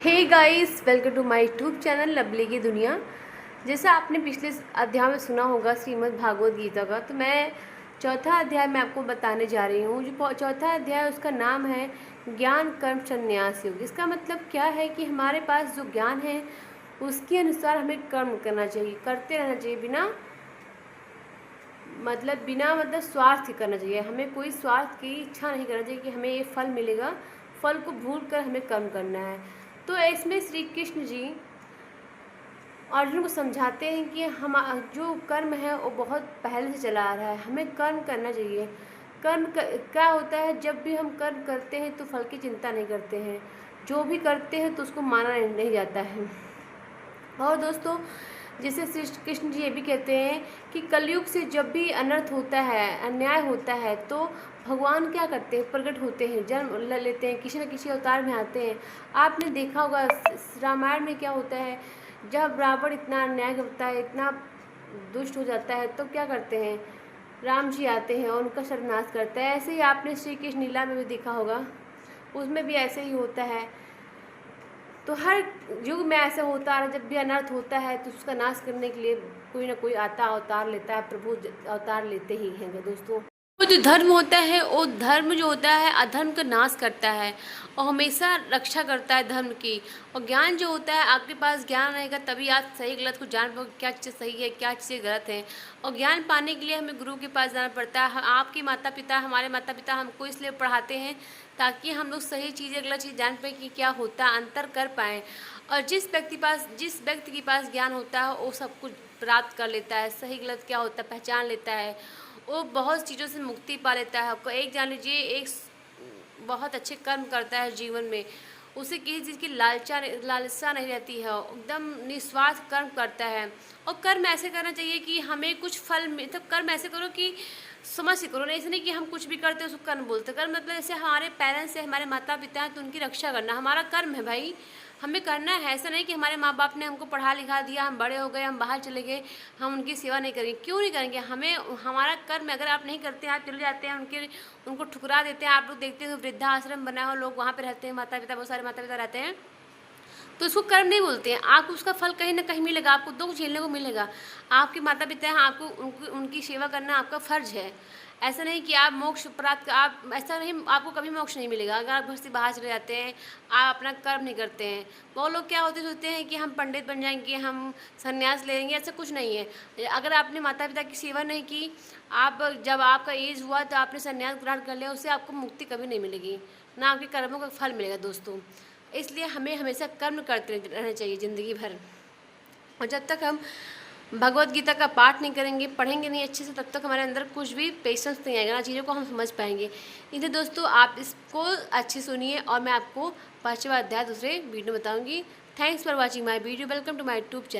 Hey guys, welcome to my YouTube channel lovely की दुनिया। जैसा आपने पिछले अध्याय में सुना होगा श्रीमद् भागवत गीता का, तो मैं चौथा अध्याय में आपको बताने जा रही हूँ। जो चौथा अध्याय उसका नाम है ज्ञान कर्म संन्यास योग। इसका मतलब क्या है कि हमारे पास जो ज्ञान है उसके अनुसार हमें कर्म करना चाहिए, करते रहना चाहिए, बिना स्वार्थ के करना चाहिए। हमें कोई स्वार्थ की इच्छा नहीं करना चाहिए कि हमें ये फल मिलेगा, फल को भूल कर हमें कर्म करना है। तो इसमें श्री कृष्ण जी अर्जुन को समझाते हैं कि हम जो कर्म है वो बहुत पहले से चला आ रहा है, हमें कर्म करना चाहिए। क्या होता है, जब भी हम कर्म करते हैं तो फल की चिंता नहीं करते हैं, जो भी करते हैं तो उसको माना नहीं जाता है। और दोस्तों, जैसे श्री कृष्ण जी ये भी कहते हैं कि कलयुग से जब भी अनर्थ होता है, अन्याय होता है, तो भगवान क्या करते हैं, प्रकट होते हैं, जन्म लेते हैं, किसी न किसी अवतार में आते हैं। आपने देखा होगा रामायण में क्या होता है, जब रावण इतना अन्याय करता है, इतना दुष्ट हो जाता है, तो क्या करते हैं, राम जी आते हैं और उनका सर्वनाश करता है। ऐसे ही आपने श्री कृष्ण लीला में भी देखा होगा, उसमें भी ऐसे ही होता है। तो हर युग में ऐसा होता है, जब भी अनर्थ होता है तो उसका नाश करने के लिए कोई ना कोई आता अवतार लेता है, प्रभु अवतार लेते ही हैं दोस्तों। वो जो धर्म होता है, वो धर्म जो होता है अधर्म का नाश करता है और हमेशा रक्षा करता है धर्म की। और ज्ञान जो होता है, आपके पास ज्ञान रहेगा तभी आप सही गलत को जान पाओगे, क्या चीज़ सही है, क्या चीज़ गलत है। और ज्ञान पाने के लिए हमें गुरु के पास जाना पड़ता है। आपके माता पिता, हमारे माता पिता हमको इसलिए पढ़ाते हैं ताकि हम लोग सही चीज़ गलत चीज़ जान पाएँ कि क्या होता है, अंतर कर पाएँ। और जिस व्यक्ति के पास ज्ञान होता है वो सब कुछ प्राप्त कर लेता है, सही गलत क्या होता है पहचान लेता है, वो बहुत चीज़ों से मुक्ति पा लेता है। एक जान लीजिए, एक बहुत अच्छे कर्म करता है जीवन में, उसे किसी चीज़ की लालसा नहीं रहती है, एकदम निस्वार्थ कर्म करता है। और कर्म ऐसे करना चाहिए कि हमें कुछ फल मतलब कर्म ऐसे करो कि समझ से करो, नहीं ऐसे नहीं कि हम कुछ भी करते हैं उसको कर्म बोलते। कर्म मतलब जैसे हमारे पेरेंट्स है, हमारे माता पिता हैं, तो उनकी रक्षा करना हमारा कर्म है भाई, हमें करना है। ऐसा नहीं कि हमारे माँ बाप ने हमको पढ़ा लिखा दिया, हम बड़े हो गए, हम बाहर चले गए, हम उनकी सेवा नहीं करेंगे। क्यों नहीं करेंगे, हमें हमारा कर्म अगर आप नहीं करते हैं, आप चले जाते हैं उनको ठुकरा देते हैं। आप लोग देखते हैं वृद्धाश्रम बना हो, लोग वहाँ पे रहते हैं, माता पिता, बहुत सारे माता पिता रहते हैं, तो उसको कर्म नहीं बोलते हैं। आप उसका फल कहीं ना कहीं मिलेगा, आपको दुख झेलने को मिलेगा। आपके माता पिता हैं, आपको उनकी सेवा करना आपका फर्ज है। ऐसा नहीं कि आप मोक्ष प्राप्त, आप ऐसा नहीं, आपको कभी मोक्ष नहीं मिलेगा अगर आप घर से बाहर चले जाते हैं, आप अपना कर्म नहीं करते हैं। बहुत लोग क्या सोचते हैं कि हम पंडित बन जाएंगे, हम संन्यास ले लेंगे, ऐसा कुछ नहीं है। अगर आपने माता पिता की सेवा नहीं की, आप जब आपका एज हुआ तो आपने संन्यास ग्रहण कर लिया, उससे आपको मुक्ति कभी नहीं मिलेगी, ना आपके कर्मों का फल मिलेगा दोस्तों। इसलिए हमें हमेशा कर्म करते रहना चाहिए ज़िंदगी भर। और जब तक हम भगवत गीता का पाठ नहीं करेंगे, पढ़ेंगे नहीं अच्छे से, तब तक हमारे अंदर कुछ भी पेशेंस नहीं आएगा, ना चीज़ों को हम समझ पाएंगे। इसलिए दोस्तों, आप इसको अच्छे सुनिए और मैं आपको 5वां अध्याय दूसरे वीडियो में बताऊँगी। Thanks for watching my video. Welcome to my YouTube channel.